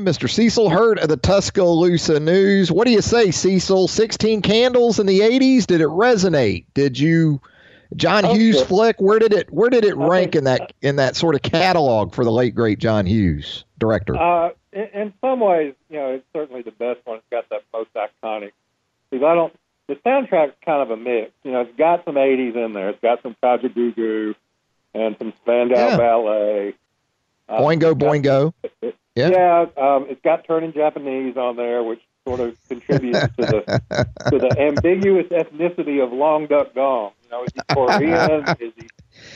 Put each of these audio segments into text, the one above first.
Mr. Cecil Hurt of the Tuscaloosa News. What do you say, Cecil? 16 Candles in the 80s? Did it resonate? Did you, John Hughes flick? Where did it rank in that sort of catalog for the late great John Hughes, director? In some ways, it's certainly the best one. It's got that most iconic. Because the soundtrack's kind of a mix. It's got some 80s in there. It's got some Kajagoogoo and some Spandau Ballet. Boingo, Boingo. It's got Turning Japanese on there, which sort of contributes to the ambiguous ethnicity of Long Duck Gong. Is he Korean?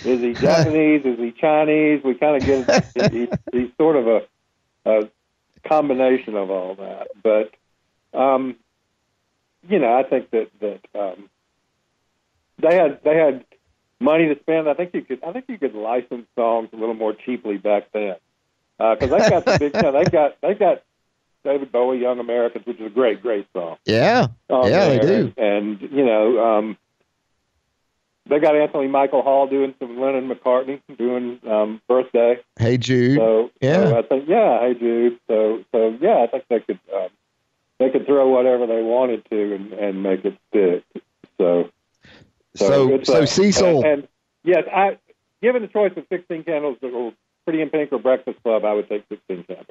Is he Japanese? Is he Chinese? We kind of get he's sort of a combination of all that. But I think that they had money to spend. I think you could license songs a little more cheaply back then. Because they've got the big, they've got David Bowie, Young Americans, which is a great, great song. Yeah, they do. And they got Anthony Michael Hall doing some Lennon McCartney doing Birthday. Hey Jude. So I think Hey Jude. So I think they could throw whatever they wanted to and make it stick. So Cecil. And yes, given the choice of 16 Candles or Pretty in Pink or Breakfast Club, I would take 16 Candles.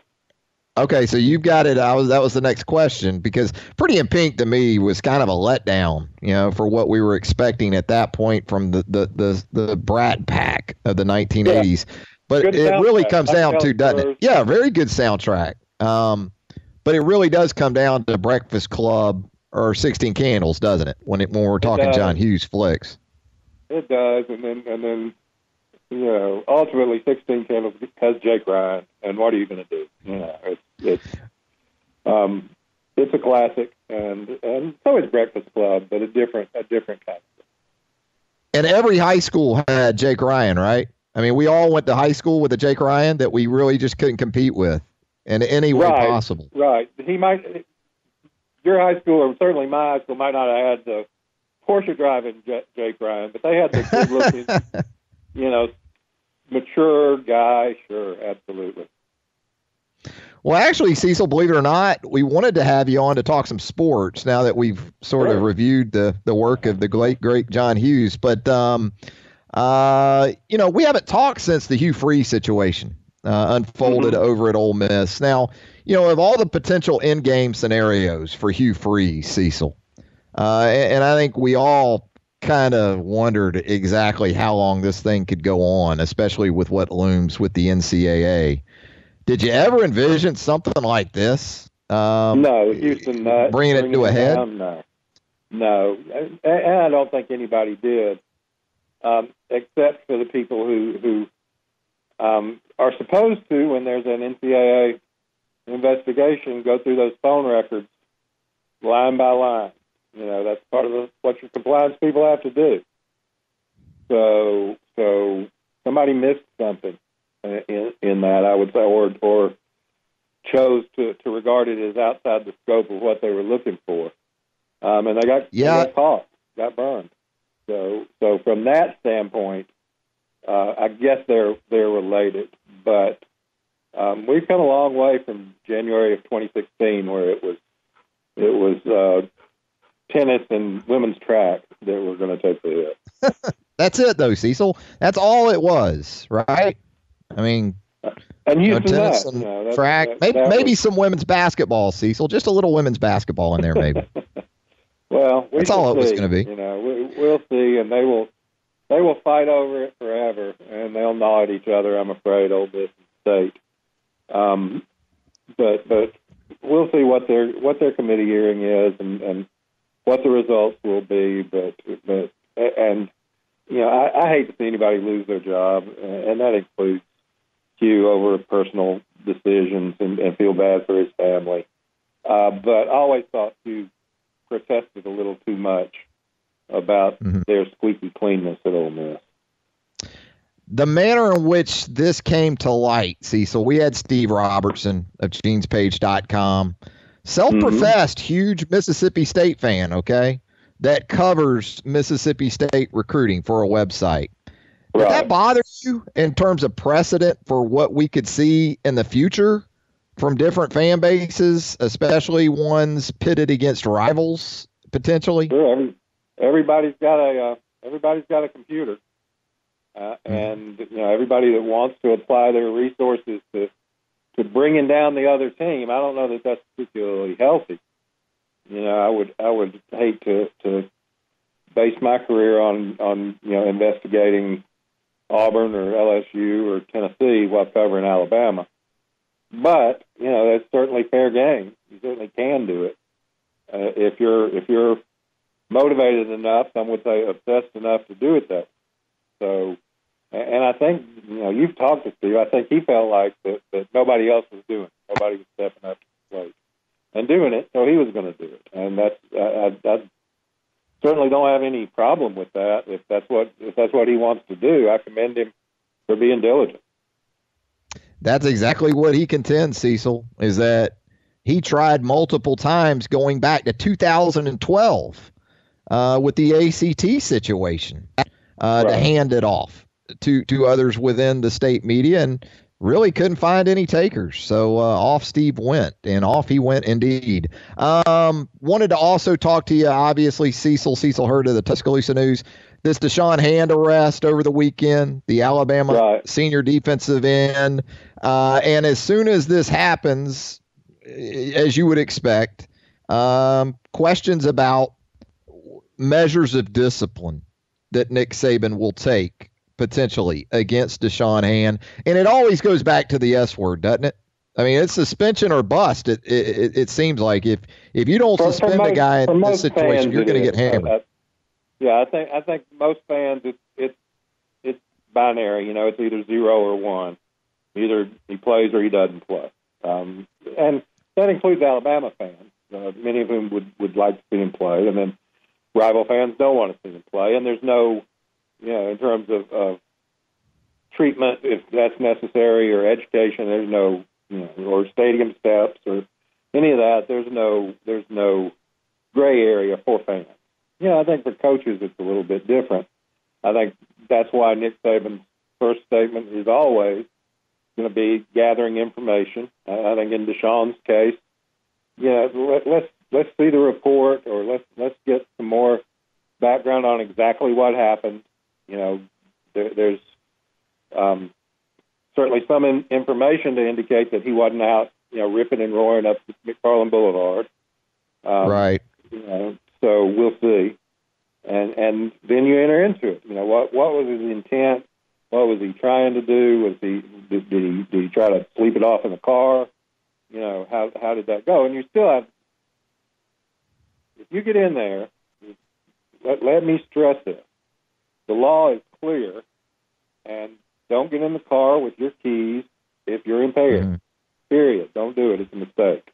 Okay, so you've got it. That was the next question, because Pretty in Pink to me was kind of a letdown, for what we were expecting at that point from the Brat Pack of the 1980s. Yeah. But it really comes down to, doesn't it? Yeah, very good soundtrack. But it really does come down to Breakfast Club or 16 Candles, doesn't it? When we're talking John Hughes flicks. It does, and then. Ultimately, 16 Candles has Jake Ryan, and what are you going to do? It's a classic, and so is Breakfast Club, but a different kind. And every high school had Jake Ryan, right? I mean, we all went to high school with a Jake Ryan that we really just couldn't compete with in any way possible. Right. Your high school, or certainly my high school, might not have had the Porsche driving Jake Ryan, but they had the good-looking, mature guy, sure, absolutely. Well, actually, Cecil, believe it or not, we wanted to have you on to talk some sports now that we've sort of reviewed the work of the great John Hughes. But, we haven't talked since the Hugh Freeze situation unfolded over at Ole Miss. Now, of all the potential in-game scenarios for Hugh Freeze, Cecil, and I think we all kind of wondered exactly how long this thing could go on, especially with what looms with the NCAA. Did you ever envision something like this? No, Houston bringing it to a head. No, and I don't think anybody did, except for the people who are supposed to, when there's an NCAA investigation, go through those phone records line by line. That's part of what your compliance people have to do. So somebody missed something in that, I would say, or chose to regard it as outside the scope of what they were looking for. And they got caught, got burned. So from that standpoint, I guess they're related. But we've come a long way from January of 2016, where it was tennis and women's track that were going to take the hit. That's it, though, Cecil. That's all it was, right? I mean, and tennis and track, maybe some women's basketball, Cecil. Just a little women's basketball in there, maybe. Well, that's all it was going to be. We'll see, and they will fight over it forever, and they'll gnaw at each other, I'm afraid, Ole Miss and State. But we'll see what their committee hearing is, and what the results will be, but I hate to see anybody lose their job, and that includes Hugh over personal decisions and feel bad for his family. But I always thought Hugh protested a little too much about their squeaky cleanness at Ole Miss. The manner in which this came to light, Cecil, we had Steve Robertson of GenesPage.com, self-professed huge Mississippi State fan, okay, that covers Mississippi State recruiting for a website. Did that bother you in terms of precedent for what we could see in the future from different fan bases, especially ones pitted against rivals potentially? Sure. Everybody's got a computer, and everybody that wants to apply their resources to bringing down the other team. I don't know that that's particularly healthy. I would hate to base my career on investigating Auburn or LSU or Tennessee while covering Alabama. But that's certainly fair game. You certainly can do it if you're motivated enough. Some would say obsessed enough to do it that way. So, and I think you've talked to Steve. I think he felt like that nobody else was doing it. Nobody was stepping up to the plate and doing it, so he was going to do it. And that's I certainly don't have any problem with that. If that's what he wants to do, I commend him for being diligent. That's exactly what he contends, Cecil, is that he tried multiple times going back to 2012 with the ACT situation to hand it off to others within the state media and really couldn't find any takers. So off Steve went, and off he went indeed. Wanted to also talk to you, obviously, Cecil heard of the Tuscaloosa News. This Deshaun Hand arrest over the weekend, the Alabama senior defensive end. And as soon as this happens, as you would expect, questions about measures of discipline that Nick Saban will take potentially against Deshaun Hand. And it always goes back to the S word, doesn't it? I mean, it's suspension or bust. It seems like if you don't suspend the guy in this situation, you're going to get hammered. I think most fans it's binary. It's either 0 or 1. Either he plays or he doesn't play, and that includes Alabama fans. Many of whom would like to see him play, and then rival fans don't want to see him play. And there's no, in terms of treatment, if that's necessary, or education, there's no, or stadium steps or any of that. There's no gray area for fans. I think for coaches it's a little bit different. I think that's why Nick Saban's first statement is always going to be gathering information. I think in Deshaun's case, let's see the report, or let's get some more background on exactly what happened. There's certainly some information to indicate that he wasn't out, ripping and roaring up McFarland Boulevard. Right. So we'll see, and then you enter into it. What was his intent? What was he trying to do? Did he try to sleep it off in the car? How did that go? And you still have, if you get in there, let me stress this: the law is clear, and don't get in the car with your keys if you're impaired. Mm-hmm. Period. Don't do it. It's a mistake.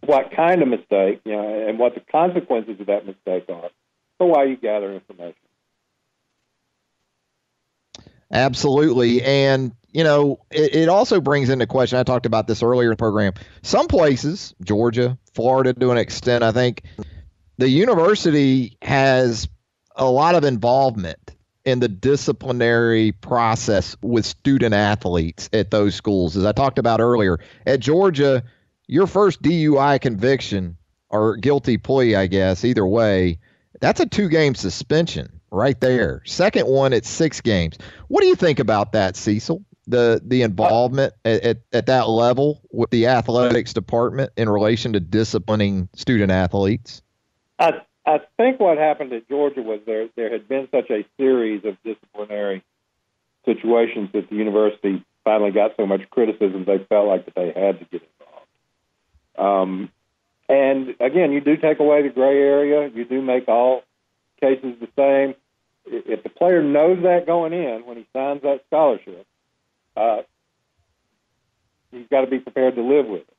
What kind of mistake, and what the consequences of that mistake are, or why you gather information. Absolutely. And, it also brings into question, I talked about this earlier in the program, some places, Georgia, Florida to an extent, I think the university has a lot of involvement in the disciplinary process with student athletes at those schools. As I talked about earlier, at Georgia, your first DUI conviction or guilty plea, I guess, either way, that's a 2-game suspension right there. Second one, it's 6 games. What do you think about that, Cecil? The involvement at that level with the athletics department in relation to disciplining student athletes? I think what happened at Georgia was there had been such a series of disciplinary situations that the university finally got so much criticism they felt like that they had to get involved. And again, you do take away the gray area. You do make all cases the same. If the player knows that going in when he signs that scholarship, he's got to be prepared to live with it.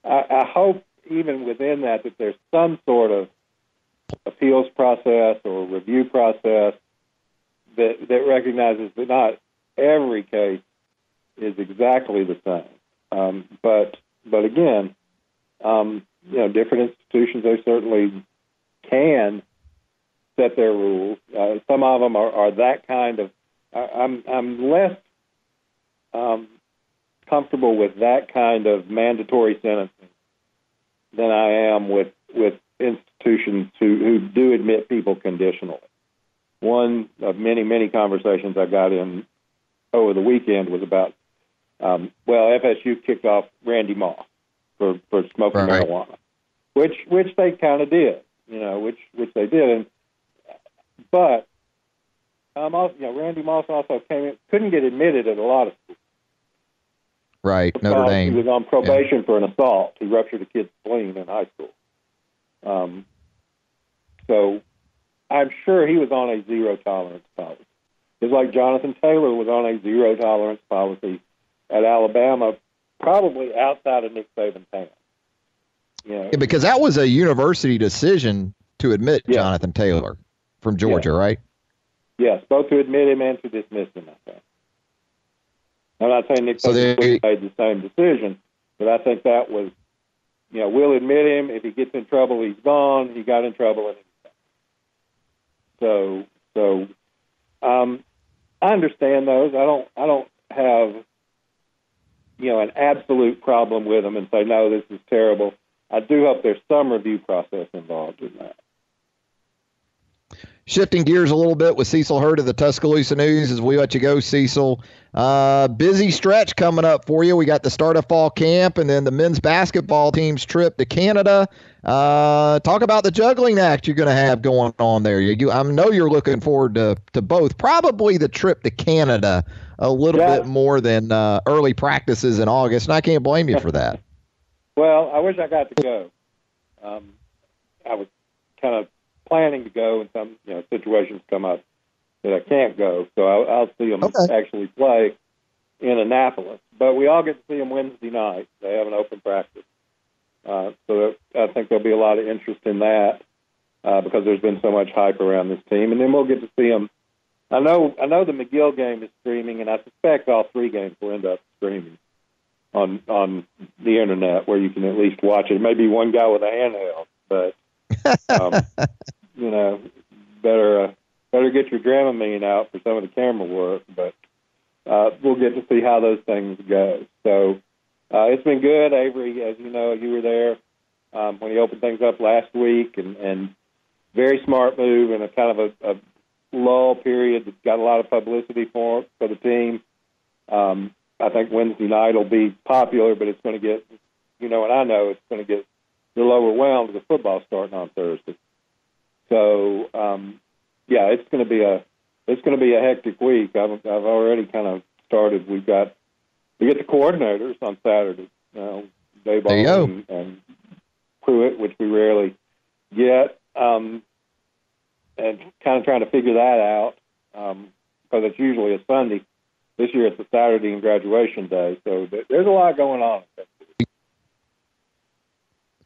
I hope even within that there's some sort of appeals process or review process that recognizes that not every case is exactly the same. But again, different institutions, they certainly can set their rules. Some of them are that kind of I'm less comfortable with that kind of mandatory sentencing than I am with institutions who do admit people conditionally. One of many conversations I got in over the weekend was about, FSU kicked off Randy Moss for smoking marijuana, which they kind of did, which they did. But Randy Moss also couldn't get admitted at a lot of schools. Right, Notre Dame. He was on probation for an assault. He ruptured a kid's spleen in high school. So I'm sure he was on a zero-tolerance policy. Just like Jonathan Taylor was on a zero-tolerance policy at Alabama, probably outside of Nick Saban's hands. Yeah, because that was a university decision to admit Jonathan Taylor from Georgia, right? Yes, both to admit him and to dismiss him, I think. I'm not saying Nick Saban made the same decision, but I think that was, we'll admit him. If he gets in trouble, he's gone. He got in trouble, and he's gone. So I understand those. I don't have, an absolute problem with them and say, no, this is terrible. I do hope there's some review process involved in that. Shifting gears a little bit with Cecil Hurd of the Tuscaloosa News as we let you go, Cecil. Busy stretch coming up for you. We got the start of fall camp and then the men's basketball team's trip to Canada. Talk about the juggling act you're going to have going on there. I know you're looking forward to both. Probably the trip to Canada a little bit more than early practices in August, and I can't blame you for that. Well, I wish I got to go. I was kind of planning to go, and some situations come up that I can't go, so I'll see them actually play in Annapolis. But we all get to see them Wednesday night. They have an open practice, so I think there'll be a lot of interest in that because there's been so much hype around this team. And then we'll get to see them. I know the McGill game is streaming, and I suspect all three games will end up streaming on the internet, where you can at least watch it. Maybe one guy with a handheld, but better get your Dramamine out for some of the camera work. But we'll get to see how those things go. So it's been good. Avery, as you know, you were there when he opened things up last week, and very smart move in a kind of a lull period that got a lot of publicity for the team. I think Wednesday night will be popular, but it's going to get, and I know it's going to get a little overwhelmed with the football starting on Thursday. So, it's going to be a hectic week. I've already kind of started. We get the coordinators on Saturday. Dayball and Pruitt, which we rarely get, and kind of trying to figure that out because it's usually a Sunday. This year it's a Saturday and graduation day, so there's a lot going on. It's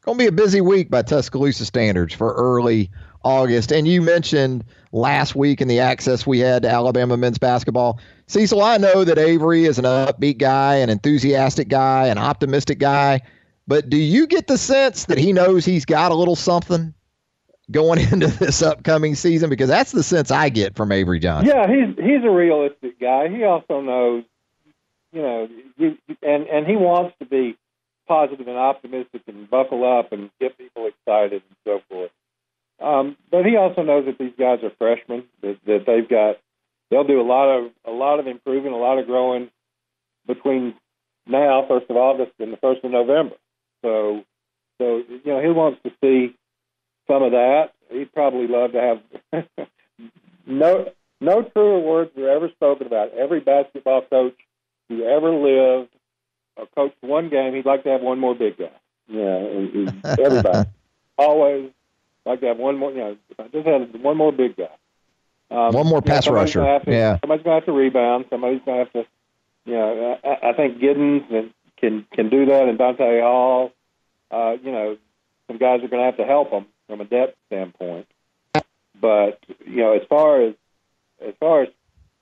going to be a busy week by Tuscaloosa standards for early August. And you mentioned last week in the access we had to Alabama men's basketball. Cecil, I know that Avery is an upbeat guy, an enthusiastic guy, an optimistic guy, but do you get the sense that he knows he's got a little something going into this upcoming season? Because that's the sense I get from Avery Johnson. Yeah, he's a realistic guy. He also knows, and he wants to be positive and optimistic and buckle up and get people excited and so forth. But he also knows that these guys are freshmen, that they'll do a lot of improving, a lot of growing between now, 1st of August, and the 1st of November. So he wants to see some of that. He'd probably love to have no truer words were ever spoken about. Every basketball coach who ever lived or coached one game, he'd like to have one more big guy. Everybody always like to have one more. Just have one more big guy. One more pass rusher. Somebody's going to have to rebound. Somebody's going to have to. I think Giddens can do that, and Dante Hall. Some guys are going to have to help them from a depth standpoint. But as far as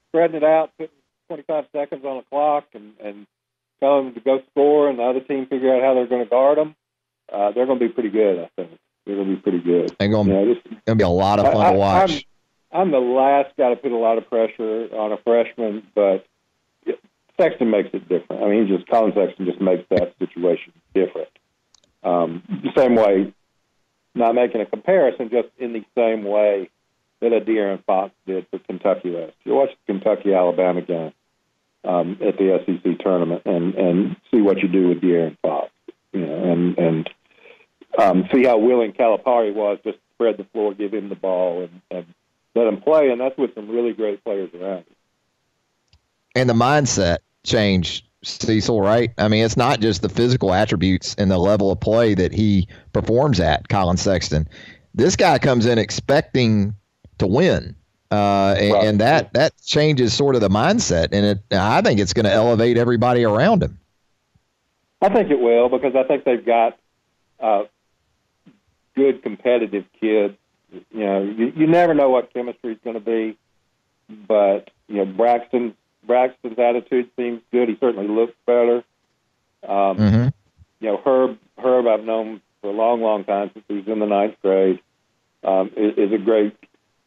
spreading it out, putting 25 seconds on the clock, and telling them to go score, and the other team figure out how they're going to guard them, they're going to be pretty good. I think they're going to be pretty good. They're going to be a lot of fun to watch. I'm the last guy to put a lot of pressure on a freshman, but Sexton makes it different. I mean, Colin Sexton just makes that situation different. The same way, not making a comparison, just in the same way that a De'Aaron Fox did for Kentucky last year. Watch the Kentucky-Alabama game at the SEC tournament and see what you do with De'Aaron Fox, and see how willing Calipari was just to spread the floor, give him the ball, and let him play, and that's with some really great players around him. And the mindset change, Cecil, right? I mean, it's not just the physical attributes and the level of play that he performs at, Colin Sexton. This guy comes in expecting to win, and that changes sort of the mindset, and I think it's going to elevate everybody around him. I think it will, because I think they've got good competitive kids. You never know what chemistry is going to be, but Braxton's attitude seems good. He certainly looks better. Herb I've known for a long, long time, since he was in the 9th grade. Is a great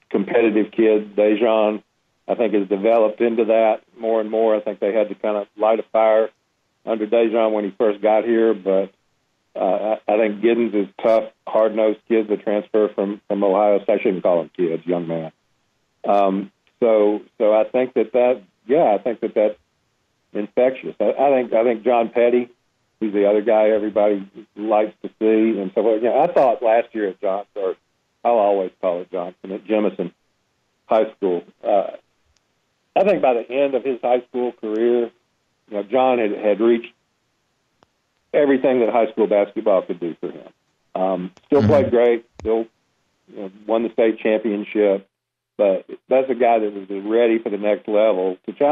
competitive kid. Dejan, I think, has developed into that more and more. I think they had to kind of light a fire under Dejan when he first got here, but I think Giddens is tough, hard-nosed kids that transfer from Ohio State. I shouldn't call them kids, young man. So I think that's infectious. I think John Petty, he's the other guy everybody likes to see, and so I thought last year at Johnson, or I'll always call it Johnson, at Jemison High School. I think by the end of his high school career, John had reached everything that high school basketball could do for him. Still played great, still won the state championship, but that's a guy that was ready for the next level to challenge